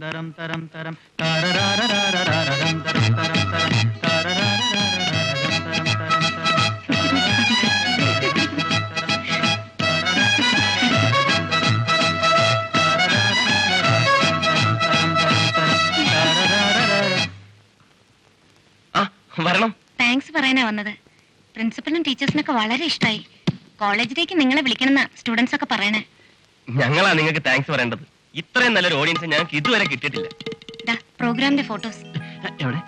തരം തരം തരം താരരാരരാരരാരം തരം തരം തരം താരരാരരാരരാരം തരം തരം വരണം. താങ്ക്സ് പറയാനാ വന്നത്. പ്രിൻസിപ്പലിനും ടീച്ചേഴ്സിനൊക്കെ വളരെ ഇഷ്ടമായി. കോളേജിലേക്ക് നിങ്ങളെ വിളിക്കണമെന്ന സ്റ്റുഡൻസ് ഒക്കെ പറയണേ. ഞങ്ങളാ നിങ്ങൾക്ക് താങ്ക്സ് പറയേണ്ടത്. ഇത്രയും നല്ലൊരു ഓഡിയൻസ് ഞങ്ങൾക്ക് ഇതുവരെ കിട്ടിയിട്ടില്ല. പ്രോഗ്രാമിന്റെ ഫോട്ടോസ് എവിടെ?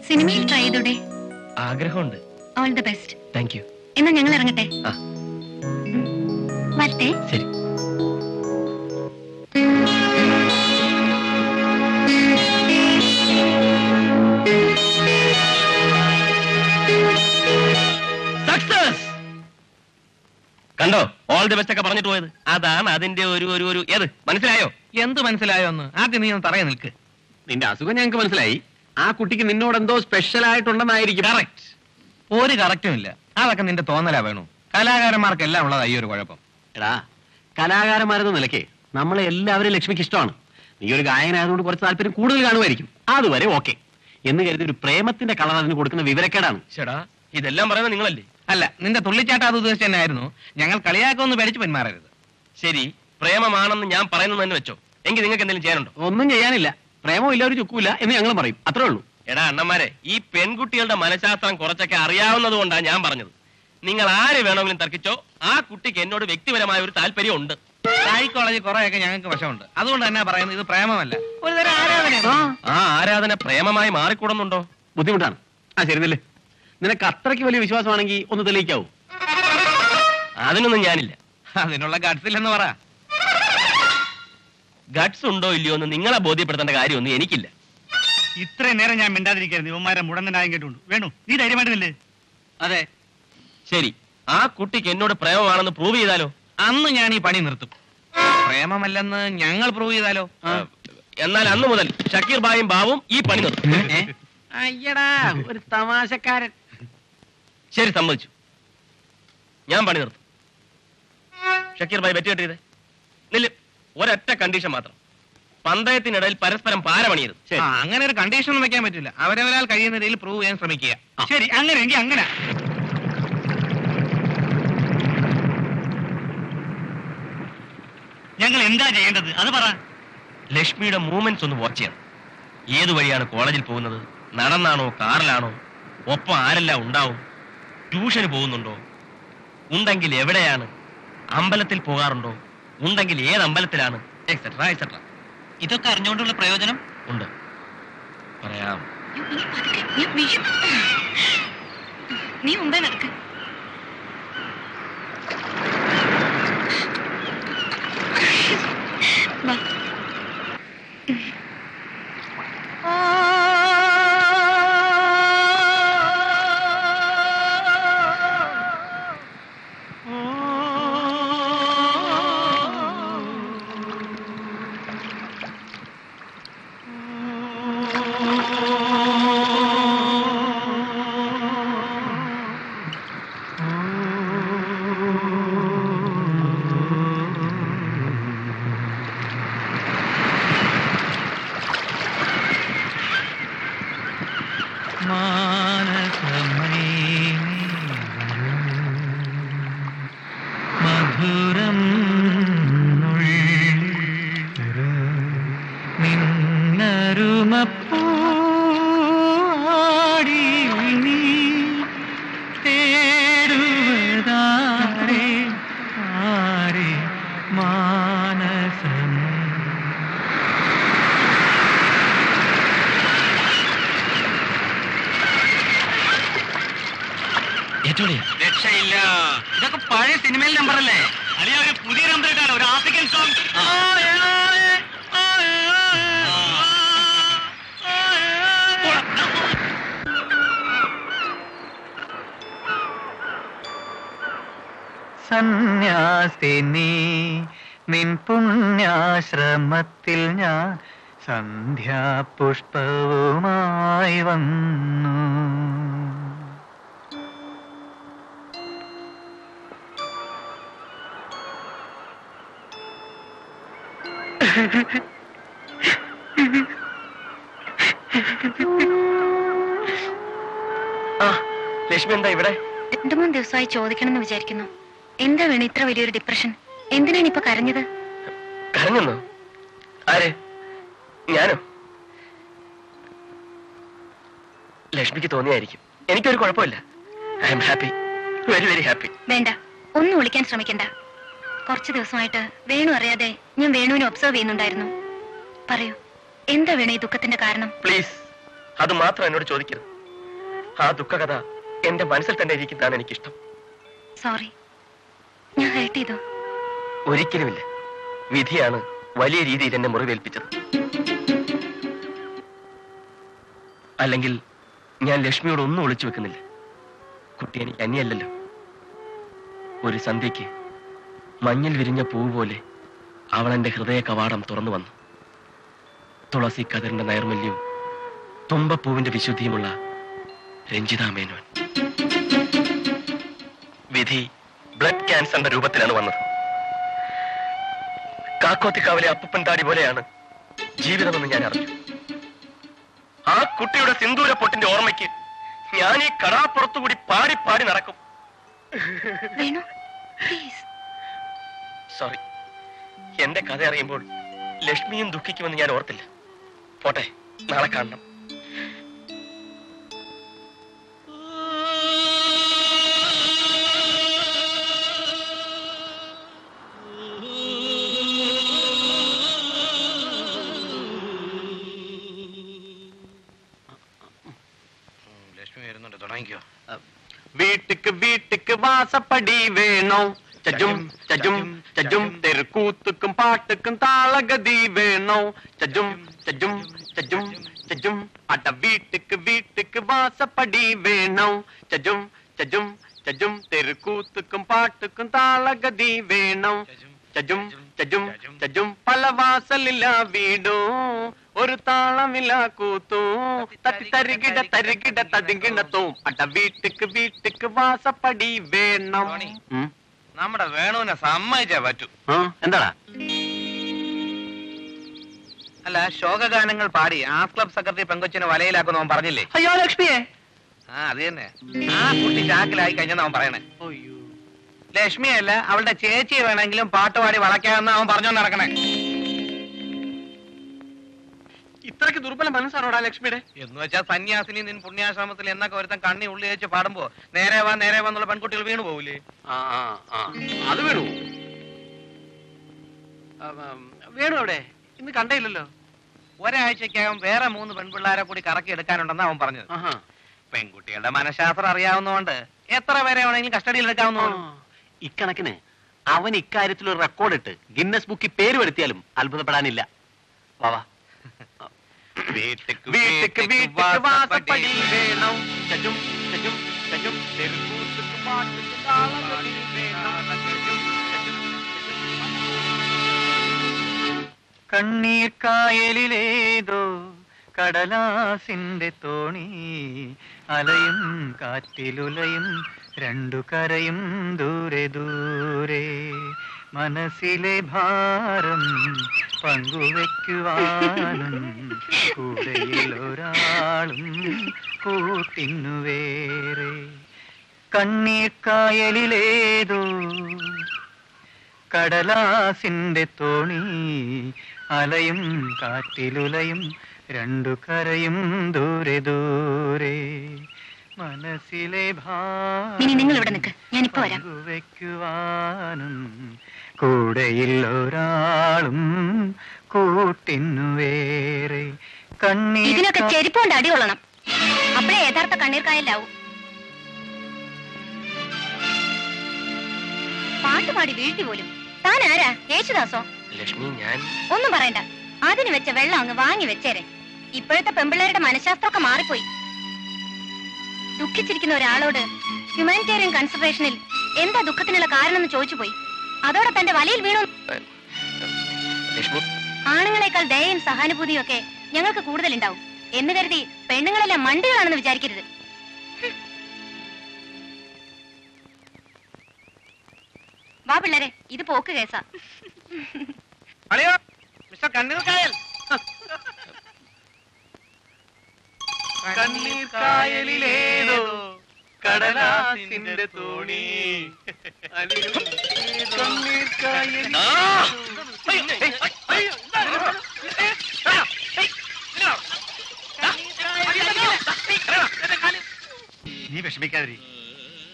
സിനിമയിൽ ട്രൈ ചെയ്തൂടെ? ആഗ്രഹമുണ്ട്. All the best. Thank you. എന്നാ ഞങ്ങൾ ഇറങ്ങട്ടെ. വരട്ടെ. ശരി. കണ്ടോ, ഓൾ ദി ബെസ്റ്റ് ഒക്കെ പറഞ്ഞിട്ട് പോയത്? അതാണ് അതിന്റെ ഒരു ഏത് മനസ്സിലായോ? എന്ത് മനസ്സിലായോ എന്ന് ആദ്യം നീ ഒന്ന് പറയാൻ നിൽക്ക്. നിന്റെ അസുഖം ഞങ്ങൾക്ക് മനസ്സിലായി. ആ കുട്ടിക്ക് നിന്നോട് എന്തോ സ്പെഷ്യൽ ആയിട്ടുണ്ടെന്നായിരിക്കും. കറക്റ്റ്. ഒരു കറക്റ്റും ഇല്ല. അതൊക്കെ നിന്റെ തോന്നലാ വേണു. കലാകാരന്മാർക്കെല്ലാം ഉള്ളതാ ഈ ഒരു കുഴപ്പം. എടാ, കലാകാരന്മാരെന്ന നിലയ്ക്ക് നമ്മളെ എല്ലാവരും ലക്ഷ്മിക്ക് ഇഷ്ടമാണ്. നീ ഒരു ഗായകനായതുകൊണ്ട് കുറച്ച് താല്പര്യം കൂടുതൽ കാണുമായിരിക്കും. അതുവരെ ഓക്കെ എന്ന് കരുതി ഒരു പ്രേമത്തിന്റെ കളർ അതിന് കൊടുക്കുന്ന വിവരക്കേടാണ്. ചേടാ, ഇതെല്ലാം പറയുന്നത് നിങ്ങളല്ലേ? അല്ല, നിന്റെ തുള്ളിച്ചാട്ടം അത് ഉദ്ദേശിച്ച് തന്നെ ആയിരുന്നു. ഞങ്ങൾ കളിയാക്കൊന്ന് പേടിച്ച് പെന്മാറരുത്. ശരി, പ്രേമമാണെന്ന് ഞാൻ പറയുന്നത് തന്നെ വെച്ചോ. എങ്കിൽ നിങ്ങൾക്ക് എന്തെങ്കിലും ചെയ്യാനുണ്ടോ? ഒന്നും ചെയ്യാനില്ല. പ്രേമമില്ല, ഒരു ചുക്കുമില്ല എന്ന് ഞങ്ങൾ പറയും. അത്രേ ഉള്ളൂ. എടാ അണ്ണന്മാരെ, ഈ പെൺകുട്ടികളുടെ മനഃശാസ്ത്രം കുറച്ചൊക്കെ അറിയാവുന്നത് കൊണ്ടാണ് ഞാൻ പറഞ്ഞത്. നിങ്ങൾ ആര് വേണമെങ്കിലും തർക്കിച്ചോ, ആ കുട്ടിക്ക് എന്നോട് വ്യക്തിപരമായ ഒരു താല്പര്യം ഉണ്ട്. സൈക്കോളജി കുറെയൊക്കെ ഞങ്ങൾക്ക് വശമുണ്ട്. അതുകൊണ്ട് തന്നെ പറയുന്നത് ഇത് പ്രേമമല്ല, ഒരു തരം ആരാധന. ആ ആരാധന പ്രേമമായി മാറിക്കൂടുന്നുണ്ടോ? ബുദ്ധിമുട്ടാണ്. ശരി, നില്ലേ, നിനക്ക് അത്രയ്ക്ക് വലിയ വിശ്വാസമാണെങ്കിൽ ഒന്ന് തെളിയിക്കാവൂ. അതിനൊന്നും ഞാനില്ല. അതിനുള്ള ഗട്സ് ഇല്ലെന്ന് പറ. ഗട്സ് ഉണ്ടോ ഇല്ലയോ എന്ന് നിങ്ങളെ ബോധ്യപ്പെടുത്തേണ്ട കാര്യമൊന്നും എനിക്കില്ല. ഇത്രയും നേരം ഞാൻ മിണ്ടാതിരിക്കായിരുന്നു. ഇവന്മാരെ മുടന്തനായും കേട്ടുണ്ട്. വേണു, നീ ധൈര്യമായിട്ടില്ലേ? അതെ. ശരി, ആ കുട്ടിക്ക് എന്നോട് പ്രേമമാണെന്ന് പ്രൂവ് ചെയ്താലോ? അന്ന് ഞാൻ ഈ പണി നിർത്തും. പ്രേമമല്ലെന്ന് ഞങ്ങൾ പ്രൂവ് ചെയ്താലോ? എന്നാൽ അന്ന് മുതൽ ഷക്കീർ ബായും ബാവും ഈ പണി നിർത്തും. അയ്യടാ, ഒരു തമാശക്കാരൻ. ശരി, സമ്മതിച്ചു. ഞാൻ പണി നിർത്തും. ഷക്കീർ ബായി ബെറ്റ് കെട്ടിയത് നില്ല. ഒരൊറ്റ കണ്ടീഷൻ മാത്രം, പന്തയത്തിനിടയിൽ പരസ്പരം പാരമണിയരുത്. അങ്ങനെ ഒരു കണ്ടീഷൻ ഒന്നും വെക്കാൻ പറ്റില്ല. അവരവരാൽ കഴിയുന്ന രീതിയിൽ പ്രൂവ് ചെയ്യാൻ ശ്രമിക്കുക. ശരി, അങ്ങനെയെങ്കിൽ അങ്ങനെ. ഞങ്ങൾ എന്താ ചെയ്യേണ്ടത് അത് പറ. ലക്ഷ്മിയുടെ മൂവ്മെന്റ്സ് ഒന്ന് വാച്ച് ചെയ്യണം. ഏതു വഴിയാണ് കോളേജിൽ പോകുന്നത്? നടന്നാണോ, കാറിലാണോ? ഒപ്പം ആരെല്ലാം ഉണ്ടാവും? ട്യൂഷന് പോകുന്നുണ്ടോ? ഉണ്ടെങ്കിൽ എവിടെയാണ്? അമ്പലത്തിൽ പോകാറുണ്ടോ? ഉണ്ടെങ്കിൽ ഏത് അമ്പലത്തിലാണ്? Et cetera et cetera. ഇതൊക്കെ അറിഞ്ഞുകൊണ്ടുള്ള പ്രയോജനം ഉണ്ട്. പറയാം. നീ മുമ്പേ നടക്ക്. വാ. മധുരം നിന്നരുമപ്പൂടി നീ തേടുവതാരെ ആരെ മാനസം. രക്ഷയില്ല. ഇതൊക്കെ പഴയ സിനിമയിൽ നമ്പറല്ലേ? അല്ലെ ഒരു പുതിയ നമ്പർ ഇട്ടാലോ? ഒരു ആഫ്രിക്കൻ സോങ്. സന്യാസിനി നിൻ പുണ്യാശ്രമത്തിൽ ഞാൻ സന്ധ്യാപുഷ്പവുമായി വന്നു. ലക്ഷ്മി എന്താ ഇവിടെ? 2-3 ദിവസമായി ചോദിക്കണമെന്ന് വിചാരിക്കുന്നു. എന്താ വേണം ഇത്ര വലിയൊരു ഡിപ്രഷൻ? എന്തിനാണ് ഇപ്പൊ കരഞ്ഞത്? കരഞ്ഞെന്നോ? ആര്? ഞാനോ? ലക്ഷ്മിക്ക് തോന്നിയായിരിക്കും. എനിക്കൊരു കുഴപ്പമില്ല. I am happy, very very happy. വേണ്ട, ഒന്നും വിളിക്കാൻ ശ്രമിക്കണ്ട. കുറച്ച് ദിവസമായിട്ട് വേണു അറിയാതെ ഞാൻ വേണുവിനെ ഒബ്സർവ് ചെയ്യുന്നുണ്ടായിരുന്നു. പറയൂ, എന്താ വേണു ഈ ദുഃഖത്തിന്റെ കാരണം? പ്ലീസ്, അത് മാത്രം എന്നോട് ചോദിക്കരുത്. ആ ദുഃഖകഥ എന്റെ മനസ്സിൽ തന്നെ ഇരിക്കുന്നതാണ് എനിക്കിഷ്ടം. സോറി, ഞാൻ ഹേർട്ട് ചെയ്തു. ഒരിക്കലുമില്ല. വിധിയാണ് വലിയ രീതിയിൽ എന്നെ മുറിവേൽപ്പിച്ചത്. അല്ലെങ്കിൽ ഞാൻ ലക്ഷ്മിയോട് ഒന്നും ഒളിച്ചു വെക്കുന്നില്ല. കുട്ടി എനിക്ക് അന്യല്ലല്ലോ. ഒരു സന്ധ്യയ്ക്ക് മഞ്ഞിൽ വിരിഞ്ഞ പൂവ് പോലെ അവൾ എന്റെ ഹൃദയ കവാടം തുറന്നു വന്നു. തുളസി കതിറിന്റെ നൈർമല്യവും തുമ്പപ്പൂവിന്റെ വിശുദ്ധിയുമുള്ള രഞ്ജിത മേനോൻ. വിധി ബ്ലഡ് ക്യാൻസറിന്റെ രൂപത്തിലാണ് വന്നത്. കാക്കോത്തിക്കാവിലെ അപ്പപ്പൻ താടി പോലെയാണ് ജീവിതമെന്ന് ഞാൻ അറിഞ്ഞു. ആ കുട്ടിയുടെ സിന്ദൂര പൊട്ടിന്റെ ഓർമ്മയ്ക്ക് ഞാൻ ഈ കടാപ്പുറത്തുകൂടി പാടി പാടി നടക്കും. സോറി, എന്റെ കഥ അറിയുമ്പോൾ ലക്ഷ്മിയും ദുഃഖിക്കുമെന്ന് ഞാൻ ഓർത്തില്ല. പോട്ടെ, നാളെ കാണണം. വീട്ടുക്ക് വീട്ടുക്ക് വാസപ്പടി വേണോ, ചജും ചജും ചജും തെരുക്കൂത്തുക്കും പാട്ടുക്കും താളഗതി വേണോ, ചജും ചജും ചജും ചജും അട വീട്ടുക്ക് വീട്ടുക്ക് വാസപ്പടി വേണോ, ചജും ചജും ചജും തെരുക്കൂത്തുക്കും പാട്ടുക്കും താളഗതി വേണോ, ചജും ചജും ചജും പല വാസലില്ല വീടോ ഒരു താളമില്ല കൂത്തോ തട്ടി തരികിട തരികിട തതികിടത്തോ അട വീട്ടുക്ക് വീട്ടുക്ക് വാസപ്പടി വേണം. നമ്മുടെ വേണുവിനെ സമ്മതിച്ചേ പറ്റൂ. എന്താടാ? അല്ല, ശോകഗാനങ്ങൾ പാടി ആർട്സ് ക്ലബ് സെക്രട്ടറി പെങ്കൊച്ചിനെ വലയിലാക്കുന്നു അവൻ പറഞ്ഞില്ലേ? അയ്യോ ലക്ഷ്മിയെ. അത് തന്നെ. ആ കുട്ടി ചാക്കിലായി കഴിഞ്ഞെന്ന് അവൻ പറയണേ. ലക്ഷ്മിയല്ല, അവളുടെ ചേച്ചിയെ വേണമെങ്കിലും പാട്ടുപാടി വളയ്ക്കാമെന്ന് അവൻ പറഞ്ഞോ നടക്കണേ. ഇത്രക്ക് ദുർബല മനസ്സാണോടാ ലക്ഷ്മിയുടെ? എന്ന് വെച്ചാൽ സന്യാസിനി നിൻ പുണ്യാശ്രമത്തിൽ എന്നൊക്കെ ഒരുത്തൻ കണ്ണി ഉള്ളി വെച്ച് പാടുമ്പോ നേരെ വാ എന്നുള്ള പെൺകുട്ടികൾ വീണു പോകൂലേ? അത് വീണു. വേണു അവിടെ ഇന്ന് കണ്ടയില്ലല്ലോ. ഒരാഴ്ചക്കകം വേറെ 3 പെൺപിള്ളാരെ കൂടി കറക്കി എടുക്കാനുണ്ടെന്ന് അവൻ പറഞ്ഞത്. പെൺകുട്ടികളുടെ മനഃശാസ്ത്രം അറിയാവുന്നതുകൊണ്ട് എത്ര പേരെ വേണമെങ്കിലും കസ്റ്റഡിയിൽ എടുക്കാവുന്നതാണ്. ഇക്കണക്കിന് അവൻ ഇക്കാര്യത്തിൽ ഒരു റെക്കോർഡ് ഇട്ട് ഗിന്നസ് ബുക്കിൽ പേര് വരുത്തിയാലും അത്ഭുതപ്പെടാനില്ല. വാവാ. വീട്ടുക്ക് വീട്ടുക്ക് വാസപ്പടി വേണം, ചജും ചജും ചജും തെരുക്കൂത്തുക്ക് പാട്ടുക്ക് താളഗതി വേണം, ചജും ചജും കണ്ണീർ കായലിലേതോ കടലാസിന്റെ തോണി അലയും കാറ്റിലുലയും രണ്ടു കരയും ദൂരെ ദൂരെ മനസ്സിലെ ഭാരം പങ്കുവെക്കുവാനും കൂടെയിൽ ഒരാളും കൂട്ടിനു വേറെ. കണ്ണീർ കായലിലേതോ കടലാസിന്റെ തോണി അലയും കാറ്റിലുലയും രണ്ടു കരയും ദൂരെ ദൂരെ മനസ്സിലെ ഭാവെക്കുവാനും കൂടെയിൽ ഒരാളും കൂട്ടിനു വേറെ. ഇതിനൊക്കെ ചെരുപ്പുകൊണ്ട് അടികൊള്ളണം, അപ്പോഴേ യഥാർത്ഥ കണ്ണീർ കായലാവും. പാട്ടുപാടി വീഴ്ത്തി പോലും. താൻ ആരാ? യേശുദാസോ? ലക്ഷ്മി, ഞാൻ ഒന്നും പറയണ്ട. അതിന് വെച്ച വെള്ളം അങ്ങ് വാങ്ങി വെച്ചേരെ. ഇപ്പോഴത്തെ പെമ്പിള്ളേരുടെ മനഃശാസ്ത്രമൊക്കെ മാറിപ്പോയി. ദുഃഖിച്ചിരിക്കുന്ന ഒരാളോട് ഹ്യൂമാനിറ്റേറിയൻ കൺസിഡറേഷനിൽ എന്താ ദുഃഖത്തിനുള്ള കാരണം എന്ന് ചോദിച്ചു പോയി. അതോടെ തന്റെ വലയിൽ വീണു. ആണുങ്ങളെക്കാൾ ദയയും സഹാനുഭൂതിയും ഒക്കെ ഞങ്ങൾക്ക് കൂടുതലുണ്ടാവും എന്ന് കരുതി പെണ്ണുങ്ങളെല്ലാം മണ്ടികളാണെന്ന് വിചാരിക്കരുത്. വാ പിള്ളേരെ, ഇത് പോക്ക് കേസാ. മിസ്റ്റർ കണ്ണീർ കായൽ. കണ്ണീർ കായലിലേതോ കടലാസിന്റെ തോണി. കണ്ണീർ കായലിൽ നീ വിഷമിക്കാതിരി.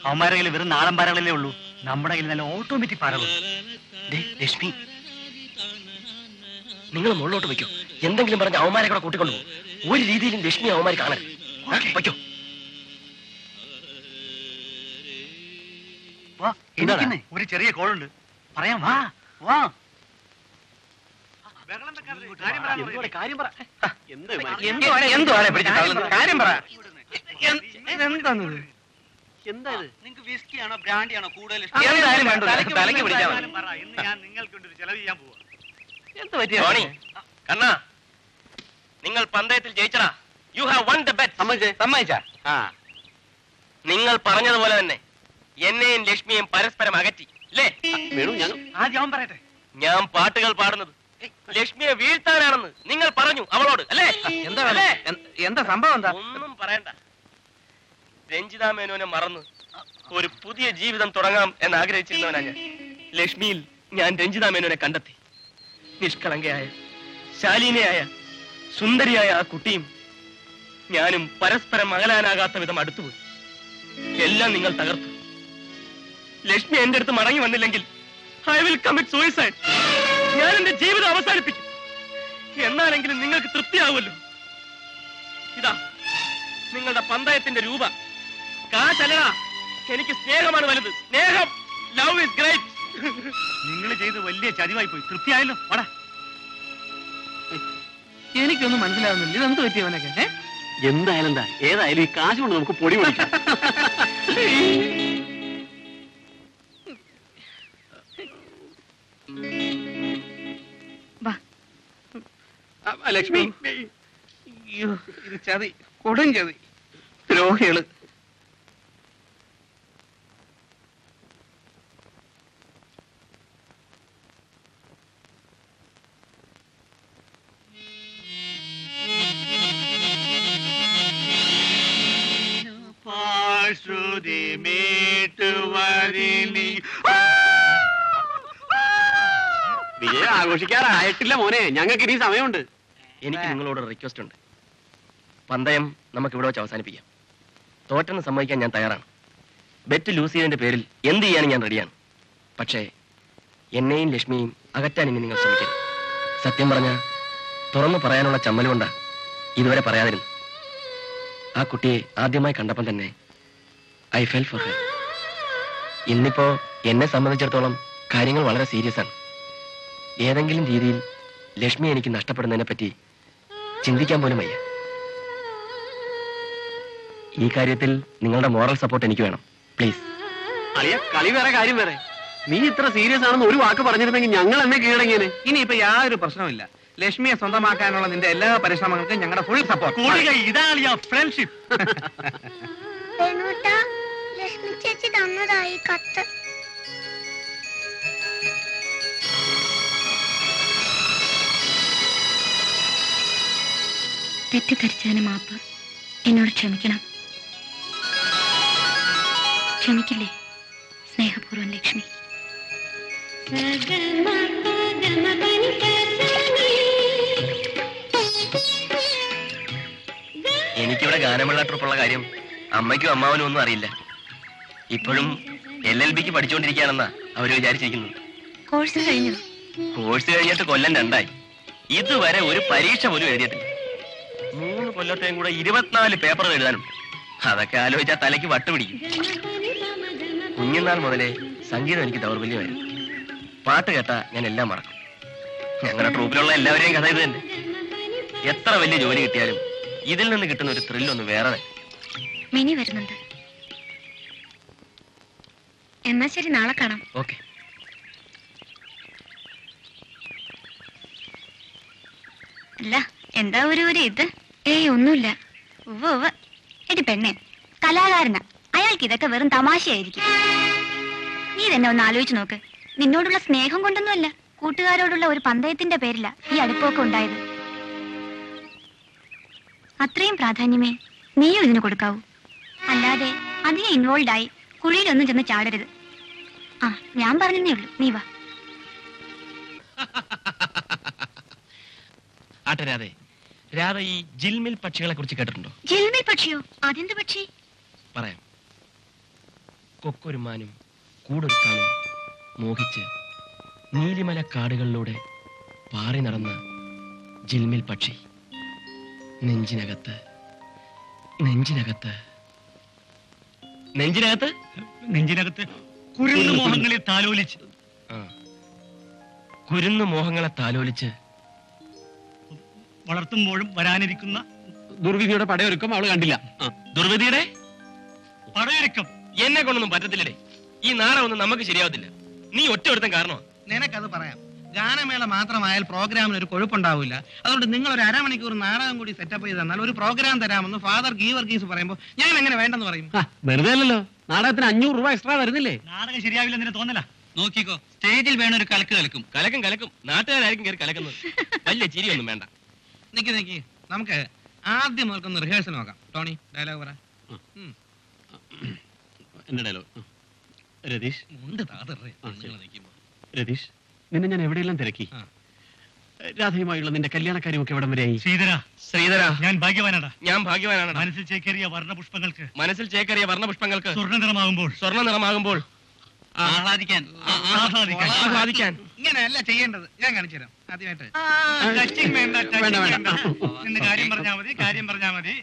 അവന്മാരെ കയ്യിൽ വെറും നാടൻ പാരകളല്ലേ ഉള്ളൂ. നമ്മുടെ കയ്യിൽ നല്ല ഓട്ടോമാറ്റിക് പാരകൾ. ലക്ഷ്മി, നിങ്ങൾ മുകളിലോട്ട് വയ്ക്കോ. എന്തെങ്കിലും പറഞ്ഞ് അവന്മാരെ കൂടെ കൂട്ടിക്കൊണ്ടു പോകും. ഒരു രീതിയിലും ലക്ഷ്മി അവന്മാർ കാണരുത്. വയ്ക്കോ. ഒരു ചെറിയ കോളുണ്ട്, പറയാം. വാ വാ. എന്തുവാണ് പിടിച്ച് തള്ളുന്നത്? കാര്യം പറ. എന്താണിത്? എന്താ നിങ്ങൾക്ക് വിസ്കിയാണോ ബ്രാൻഡിയാണോ കൂടുതൽ എന്തായാലും വേണ്ട, തലയ്ക്ക് പിടിക്കാൻ മതി. ഇന്ന് ഞാൻ നിങ്ങൾക്ക് വേണ്ടി ചെലവ് ചെയ്യാൻ പോവാ. എന്ത് പറ്റിയ കണ്ണാ, നിങ്ങൾ പന്തയത്തിൽ ജയിച്ചടാ. You have won the bet. സമ്മതിച്ചാ? നിങ്ങൾ പറഞ്ഞതുപോലെ തന്നെ എന്നെയും ലക്ഷ്മിയും പരസ്പരം അകറ്റി അല്ലേ? വേണു, ഞങ്ങൾ ആദ്യം അവൻ പറയട്ടെ. ഞാൻ പാട്ടുകൾ പാടുന്നത് ലക്ഷ്മിയെ വീഴ്ത്താനാണെന്ന് നിങ്ങൾ പറഞ്ഞു അവളോട് അല്ലേ? എന്താ സംഭവം? എന്താ? ഒന്നും പറയണ്ട. രഞ്ജിത മേനോനെ മറന്ന് ഒരു പുതിയ ജീവിതം തുടങ്ങാം എന്ന് ആഗ്രഹിച്ചിരുന്നവനാ ഞാൻ. ലക്ഷ്മിയിൽ ഞാൻ രഞ്ജിത മേനോനെ കണ്ടെത്തി. നിഷ്കളങ്കയായ, ശാലീനയായ, സുന്ദരിയായ ആ കുട്ടിയും ഞാനും പരസ്പരം അകലാനാകാത്ത വിധം അടുത്തുപോയി. എല്ലാം നിങ്ങൾ തകർത്തു. ലക്ഷ്മി എന്റെ അടുത്ത് മടങ്ങി വന്നില്ലെങ്കിൽ ഐ വിൽ കമ്മിറ്റ് സൂയിസൈഡ്. ഞാൻ എന്റെ ജീവിതം അവസാനിപ്പിക്കും. എന്നാലെങ്കിലും നിങ്ങൾക്ക് തൃപ്തിയാവുമല്ലോ. ഇതാ നിങ്ങളുടെ പന്തയത്തിന്റെ രൂപ. കാശല്ല, എനിക്ക് സ്നേഹമാണ് വലുത്. സ്നേഹം. Love is great. നിങ്ങൾ ചെയ്ത് വലിയ ചതിവായി പോയി. തൃപ്തിയായല്ലോ. വാടാ. എനിക്കൊന്നും മനസ്സിലാവുന്നില്ല. ഇതെന്ത് പറ്റിയവനൊക്കെ? എന്തായാലും എന്താ, ഏതായാലും ഈ കാശ് കൊണ്ട് നമുക്ക് പൊടി പൊടിക്കാം. ലക്ഷ്മി, അയ്യോ, ഇത് ചതി, കൊടും ചതി. ദ്രോഹികള്. പാശ്രുതി മേട്ടുവരിനി. വിജയം ആഘോഷിക്കാറായിട്ടില്ല മോനെ, ഞങ്ങൾക്ക് ഇനി സമയമുണ്ട്. എനിക്ക് നിങ്ങളോട് റിക്വസ്റ്റ് ഉണ്ട്. പന്തയം നമുക്ക് ഇവിടെ വെച്ച് അവസാനിപ്പിക്കാം. തോറ്റെന്ന് സമ്മതിക്കാൻ ഞാൻ തയ്യാറാണ്. ബെറ്റ് ലൂസ് ചെയ്തതിന്റെ പേരിൽ എന്ത് ചെയ്യാനും ഞാൻ റെഡിയാണ്. പക്ഷേ എന്നെയും ലക്ഷ്മിയും അകറ്റാൻ ഇനി നിങ്ങൾ ശ്രമിക്കരുത്. സത്യം പറഞ്ഞ തുറന്നു പറയാനുള്ള ചമ്മലുകൊണ്ടാ ഇതുവരെ പറയാതിരുന്നു. ആ കുട്ടിയെ ആദ്യമായി കണ്ടപ്പം തന്നെ ഐ ഫെൽ ഫോർ ഹെർ. ഇന്നിപ്പോ എന്നെ സംബന്ധിച്ചിടത്തോളം കാര്യങ്ങൾ വളരെ സീരിയസ് ആണ്. ഏതെങ്കിലും രീതിയിൽ ലക്ഷ്മി എനിക്ക് നഷ്ടപ്പെടുന്നതിനെ പറ്റി ചിന്തിക്കാൻ പോലും വയ്യ. ഈ കാര്യത്തിൽ നിങ്ങളുടെ മോറൽ സപ്പോർട്ട് എനിക്ക് വേണം, പ്ലീസ്. അളിയ, കളി വേറെ കാര്യം വേറെ. നീ ഇത്ര സീരിയസ് ആണെന്ന് ഒരു വാക്ക് പറഞ്ഞിരുന്നെങ്കിൽ ഞങ്ങൾ എന്നെ കീഴടങ്ങിയേനെ. ഇനിയിപ്പോ യാതൊരു പ്രശ്നവുമില്ല. ലക്ഷ്മിയെ സ്വന്തമാക്കാനുള്ള നിന്റെ എല്ലാ പരിശ്രമങ്ങൾക്കും ഞങ്ങളുടെ ഫുൾ സപ്പോർട്ട്. ഇതാണ് യാ ഫ്രണ്ട്ഷിപ്പ്. ലക്ഷ്മി ചേച്ചി തന്നതായി കത്ത്. തെറ്റിദ്ധരിച്ചതിന് മാപ്പ്. എന്നോട് ക്ഷമിക്കണം. ക്ഷമിക്കില്ലേ? സ്നേഹപൂർവ്വം ലക്ഷ്മി. എനിക്കിവിടെ ഗാനമേള ട്രിപ്പുള്ള കാര്യം അമ്മയ്ക്കും അമ്മാവനും ഒന്നും അറിയില്ല. ഇപ്പോഴും LLBക്ക് പഠിച്ചുകൊണ്ടിരിക്കുകയാണെന്നാ അവര് വിചാരിച്ചിരിക്കുന്നത്. കോഴ്സ് കഴിഞ്ഞു. കോഴ്സ് കഴിഞ്ഞിട്ട് കൊല്ലം 2 ഇതുവരെ ഒരു പരീക്ഷ പോലും എഴുതിയിട്ടില്ല. 3 കൊല്ലത്തെയും കൂടെ 24 പേപ്പറുകൾ എഴുതാനുണ്ട്. അതൊക്കെ ആലോചിച്ചാൽ തലയ്ക്ക് വട്ടുപിടിക്കും. കുഞ്ഞുനാൾ മുതലേ സംഗീതം എനിക്ക് ദൗർബല്യമായിരുന്നു. പാട്ട് കേട്ടാ ഞാൻ എല്ലാം മറക്കും. ഞങ്ങളുടെ ട്രൂപ്പിലുള്ള എല്ലാവരെയും കഥ ഇത് തന്നെ. എത്ര വലിയ ജോലി കിട്ടിയാലും ഇതിൽ നിന്ന് കിട്ടുന്ന ഒരു ത്രില്ലൊന്ന് വേറെ തന്നെ. മിനി വരുന്നുണ്ട്. എന്നാ ശരി, നാളെ കാണാം. ഓക്കെ. അല്ല, എന്താ ഒരു ഇത്? ഒന്നുമില്ല. ഉവ്വ് എടി പെണ്ണെ, കലാകാരനാ. അയാൾക്ക് ഇതൊക്കെ വെറും തമാശയായിരിക്കും. നീ തന്നെ ഒന്ന് ആലോചിച്ച് നോക്ക്. നിന്നോടുള്ള സ്നേഹം കൊണ്ടൊന്നുമല്ല, കൂട്ടുകാരോടുള്ള ഒരു പന്തയത്തിന്റെ പേരില ഈ അടുപ്പമൊക്കെ ഉണ്ടായത്. അത്രയും പ്രാധാന്യമേ നീയും ഇതിന് കൊടുക്കാവൂ. അല്ലാതെ അധികം ഇൻവോൾവ് ആയി കുഴിയിലൊന്നും ചെന്ന് ചാടരുത്. ആ, ഞാൻ പറഞ്ഞേ ഉള്ളൂ, നീ വാ. ആട്ടെ രാധ ഈ ജിൽമിൽ പക്ഷികളെ കുറിച്ച് കേട്ടിട്ടുണ്ടോ? ജിൽമിൽ പക്ഷിയോ? അതെന്ത് പക്ഷി? പറയാം. കൊക്കൊരുമാനും കൂടൊരുക്കാനും മോഹിച്ച് നീലിമല കാടുകളിലൂടെ പാറി നടന്ന ജിൽമിൽ പക്ഷി നെഞ്ചിനകത്ത് കുരുന്നു മോഹങ്ങളെ താലോലിച്ച് കുരുന്നു മോഹങ്ങളെ താലോലിച്ച് വളർത്തുമ്പോഴും വരാനിരിക്കുന്ന ദുർവിധിയുടെ പടയൊരുക്കം അവള് കണ്ടില്ല. ദുർവിധിയുടെ പടയൊരുക്കം എന്നെ കൊണ്ടൊന്നും പറ്റത്തില്ലേ. ഈ നാടകമൊന്നും നമുക്ക് ശരിയാവത്തില്ല. നീ ഒറ്റ ഒരുത്തൻ കാരണമാണ്. നിനക്കത് പറയാം. ഗാനമേള മാത്രമായാൽ പ്രോഗ്രാമിന് ഒരു കൊഴുപ്പുണ്ടാവില്ല. അതുകൊണ്ട് നിങ്ങൾ ഒരു അരമണിക്കൂർ നാടകം കൂടി സെറ്റപ്പ് ചെയ്ത് തന്നാൽ ഒരു പ്രോഗ്രാം തരാമെന്ന് ഫാദർ ഗീവർഗീസ് പറയുമ്പോൾ ഞാൻ എങ്ങനെ വേണ്ടെന്ന് പറയും? വെറുതെ അല്ലല്ലോ, നാടകത്തിന് 500 രൂപ എക്സ്ട്രാ വരുന്നില്ലേ? നാടകം ശരിയാവില്ല നിന്നെ തോന്നല. നോക്കിക്കോ, സ്റ്റേജിൽ വേണം ഒരു കലക്കും. കലക്കും നാട്ടുകാരായിരിക്കും കയറി കലക്കുന്നത്. വലിയ ചിരിയൊന്നും വേണ്ട. നിക്ക് നമുക്ക് ആദ്യം മുതൽക്കൊന്ന് റിഹേഴ്സൽ നോക്കാം. ടോണി, ഡയലോഗ് പറ. എന്റെ ഡയലോഗ്. രതീഷ്, മുണ്ട് താതറേ. രതീഷ്, നിന്നെ ഞാൻ എവിടെയെല്ലാം തിരക്കി. രാധയുമായുള്ള നിന്റെ കല്യാണക്കാര്യമൊക്കെ എവിടം വരെയായി? ശ്രീധര, ഞാൻ ഭാഗ്യവാനാണ്. മനസ്സിൽ ചേക്കേറിയ വർണ്ണപുഷ്പങ്ങൾക്ക് സ്വർണ്ണ നിറമാകുമ്പോൾ ആഹ്ലാദിക്കാൻ ഇങ്ങനെയല്ല ചെയ്യേണ്ടത്. ഞാൻ കാണിച്ചു തരാം. ആദ്യമായിട്ട് കാര്യം പറഞ്ഞാ മതി.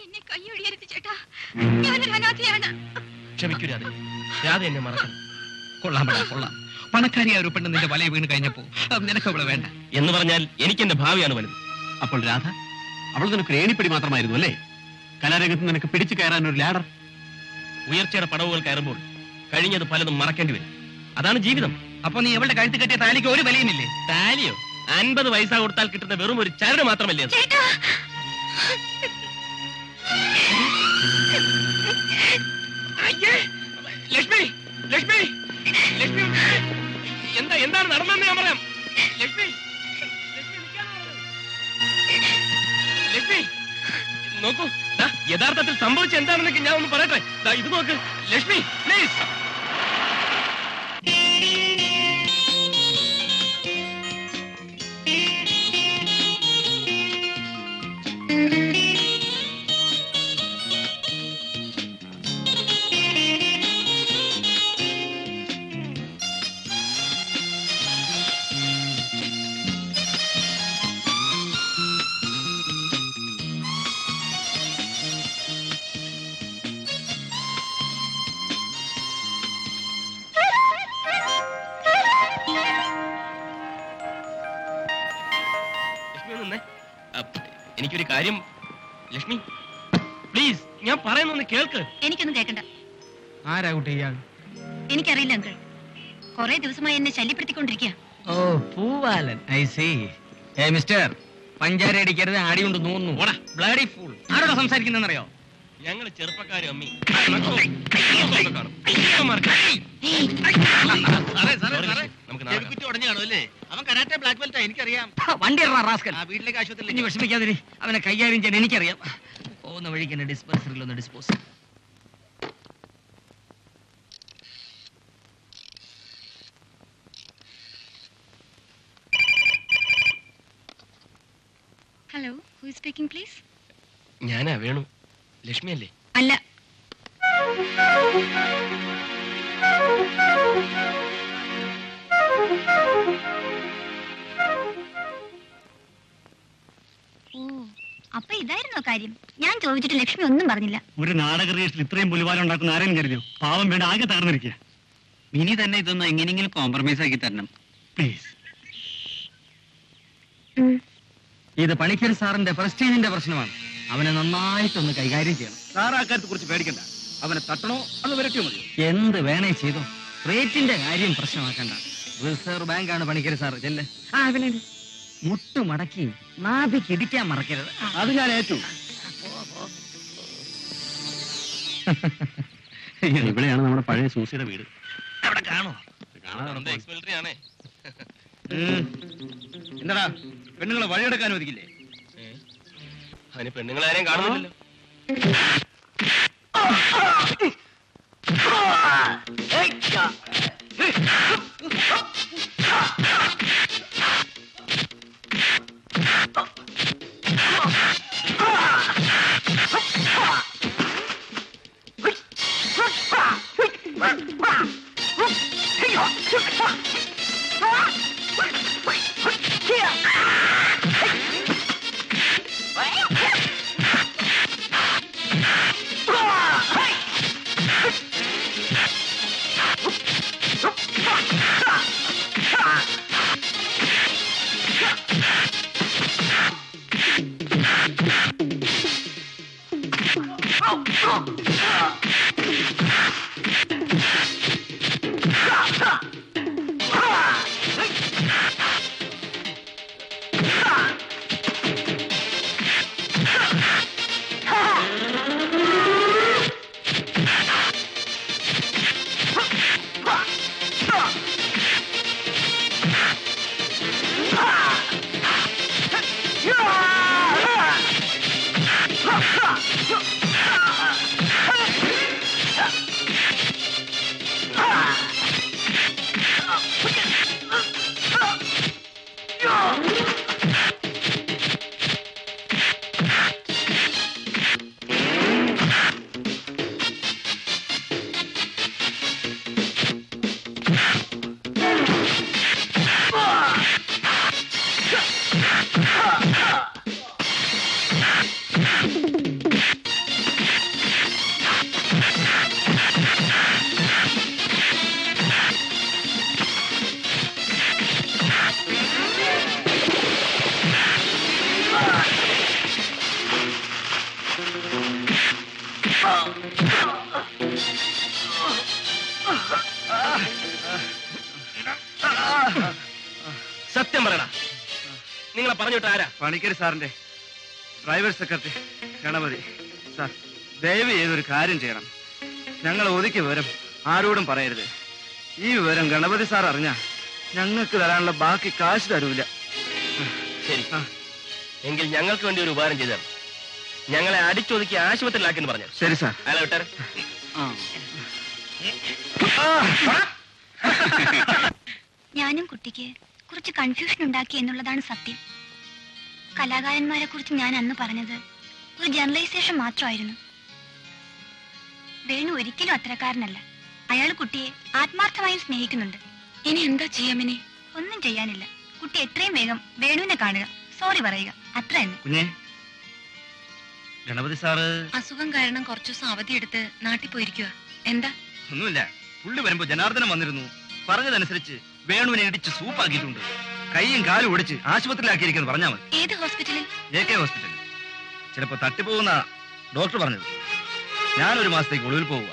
എന്നെ കൈയൊഴിയരുത് ചേട്ടാ, ഞാനൊരു അനാഥയാണ്. ക്ഷമിക്കൂ രാധ എന്നെ മറക്കണം. കൊള്ളാം. പണക്കാരിയായ ഒരു പെണ്ണ് നിന്റെ വലയ വീണ് കഴിഞ്ഞപ്പോ നിനക്ക് അവളെ വേണ്ട എന്ന് പറഞ്ഞാൽ എനിക്ക് എന്റെ ഭാവിയാണ് വലുത്. അപ്പോൾ രാധ അവൾ നിനക്ക് ഏണിപ്പടി മാത്രമായിരുന്നു അല്ലേ? കലാരംഗത്ത് നിനക്ക് പിടിച്ചു കയറാൻ ഒരു ലാഡർ. ഉയർച്ചയുടെ പടവുകൾ കയറുമ്പോൾ കഴിഞ്ഞത് പലതും മറക്കേണ്ടി വരും. അതാണ് ജീവിതം. അപ്പൊ നീ എവിടെ കഴുത്ത് കെട്ടിയ താലിക്ക് ഒരു വിലയുമില്ലേ? താലിയോ? 50 പൈസ കൊടുത്താൽ കിട്ടുന്ന വെറും ഒരു ചരട് മാത്രമല്ലേ അത്? ലക്ഷ്മി എന്താണ് നടന്നതെന്ന് ഞാൻ പറയാം. ലക്ഷ്മി നോക്കൂ, യഥാർത്ഥത്തിൽ സംഭവിച്ച എന്താണെന്നൊക്കെ ഞാൻ ഒന്ന് പറയട്ടെ. ഇത് നോക്ക് ലക്ഷ്മി, പ്ലീസ്. എനിക്കൊരു കാര്യം ലക്ഷ്മി, പ്ലീസ്, ഞാൻ പറയുന്നൊന്ന് കേൾക്ക്. എനിക്കൊന്നും കേൾക്കണ്ട. ആരാ കുട്ടി ഇയാൾ? എനിക്കറിയില്ല അങ്കിൾ. കുറെ ദിവസമായി എന്നെ ശല്യപ്പെടുത്തിക്കൊണ്ടിരിക്കുക. ഓ, പൂവാലൻ. I see. ഏ മിസ്റ്റർ, പഞ്ചാര അടിക്കരുത്, ആടി കൊണ്ട് തോന്നുന്നു. Bloody fool. ആരോടാ സംസാരിക്കുന്നറിയോ? ഞങ്ങൾ ചെറുപ്പക്കാരും അമ്മി എനിക്കറിയാം. വണ്ടി വീട്ടിലേക്ക് ആശുപത്രിയിൽ വിഷമിക്കാതിരി. അവനെ കൈകാര്യം ചെയ്യാൻ എനിക്കറിയാം. പോകുന്ന വഴിക്ക് എന്നെ ഡിസ്പെൻസറിൽ ഒന്ന് dispose. Hello, who is speaking please? ഞാനാ വേണു. ലക്ഷ്മി അല്ലേ? അല്ല. ഓ, അപ്പൊ ഇതായിരുന്നോ കാര്യം? ഞാൻ ചോദിച്ചിട്ട് ലക്ഷ്മി ഒന്നും പറഞ്ഞില്ല. ഒരു നാടക റിഹേഴ്സൽ ഇത്രയും പുലിവാലം ഉണ്ടാക്കുന്ന ആരെയും കരുതിയോ? പാവം വേണ്ട, ആകെ തകർന്നിരിക്കുക. ഇനി തന്നെ ഇതൊന്നും എങ്ങനെയെങ്കിലും കോംപ്രമൈസ് ആക്കി തരണം പ്ലീസ്. ഇത് പണിക്കർ സാറിന്റെ പ്രസ്റ്റീജിന്റെ പ്രശ്നമാണ്. അവനെ നന്നായിട്ടൊന്ന് കൈകാര്യം ചെയ്യണം. സാർ ആ കാര്യത്തെ കുറിച്ച് പേടിക്കണ്ട. അവനെ തട്ടണോ അത് വരട്ടിയോ മതിയോ? എന്ത് വേണേ ചെയ്തോ, റേറ്റിന്റെ കാര്യം പ്രശ്നമാക്കണ്ട. റിസർവ് ബാങ്ക് ആണ് പണിക്കർ സാർ. ചെല്ല്. മുട്ടു മടക്കി നാഭിക്ക് ഇടിക്കാൻ മറക്കരുത്. അത് ഞാൻ ഏറ്റു. ഇവിടെയാണ് നമ്മുടെ പഴയ സൂസിയുടെ വീട്. അവിടെ കാണോ? എന്താടാ പെണ്ണുങ്ങളെ വഴിയെടുക്കാൻ ഒതുക്കില്ലേ? അതിന് പെണ്ണുങ്ങളാരെയും കാണുന്നില്ലല്ലോ. സത്യം പറയടാ, നിങ്ങളെ പറഞ്ഞിട്ട് ആരാ? പണിക്കര് സാറിന്റെ പ്രൈവറ്റ് സെക്രട്ടറി ഗണപതി സാർ. ദയവ് ചെയ്തൊരു കാര്യം ചെയ്യണം. ഞങ്ങൾ ഒതുക്കിയ വിവരം ആരോടും പറയരുത്. ഈ വിവരം ഗണപതി സാർ അറിഞ്ഞാ ഞങ്ങൾക്ക് തരാനുള്ള ബാക്കി കാശ് തരൂല. ശരി, എങ്കിൽ ഞങ്ങൾക്ക് വേണ്ടി ഒരു ഉപകാരം ചെയ്താൽ ഞങ്ങളെ അടിച്ചൊതുക്കി ആശുപത്രിയിലാക്കിയെന്ന് പറഞ്ഞു. ശരി സാർ. അയാളെ വിട്ടാരെ. ഞാനും കുട്ടിക്ക് കുറച്ച് കൺഫ്യൂഷൻ ഉണ്ടാക്കി എന്നുള്ളതാണ് സത്യം. കലാകാരന്മാരെ കുറിച്ച് ഞാൻ അന്ന് പറഞ്ഞത് ഒരു ജനറലൈസേഷൻ മാത്രമായിരുന്നു. വേണു ഒരിക്കലും അത്തരക്കാരനല്ല. അയാൾ കുട്ടിയെ ആത്മാർത്ഥമായും സ്നേഹിക്കുന്നുണ്ട്. ഇനി എന്താ ചെയ്യാമിനെ? ഒന്നും ചെയ്യാനില്ല. കുട്ടി എത്രയും വേഗം വേണുവിനെ കാണുക, സോറി പറയുക, അത്ര തന്നെ. കുഞ്ഞേ, ഗണപതി സാറ് അസുഖം കാരണം കുറച്ചു ദിവസം അവധിയെടുത്ത് നാട്ടിൽ പോയിരിക്കുക. എന്താ? ഒന്നുമില്ല. പുള്ളി വരുമ്പോ ജനാർദ്ദനം വന്നിരുന്നു. പറഞ്ഞതനുസരിച്ച് വേണുവിനെ ഇടിച്ച് സൂപ്പാക്കിയിട്ടുണ്ട്. കൈയും കാലും ഒടിച്ച് ആശുപത്രിയിലാക്കിയിരിക്കുന്നു പറഞ്ഞാൽ മതി. ഏത് ഹോസ്പിറ്റലിൽ? JK ഹോസ്പിറ്റലിൽ. ചിലപ്പോ തട്ടിപ്പോകുന്ന ഡോക്ടർ പറഞ്ഞത്. ഞാനൊരു മാസത്തേക്ക് ഒളിവിൽ പോവുക.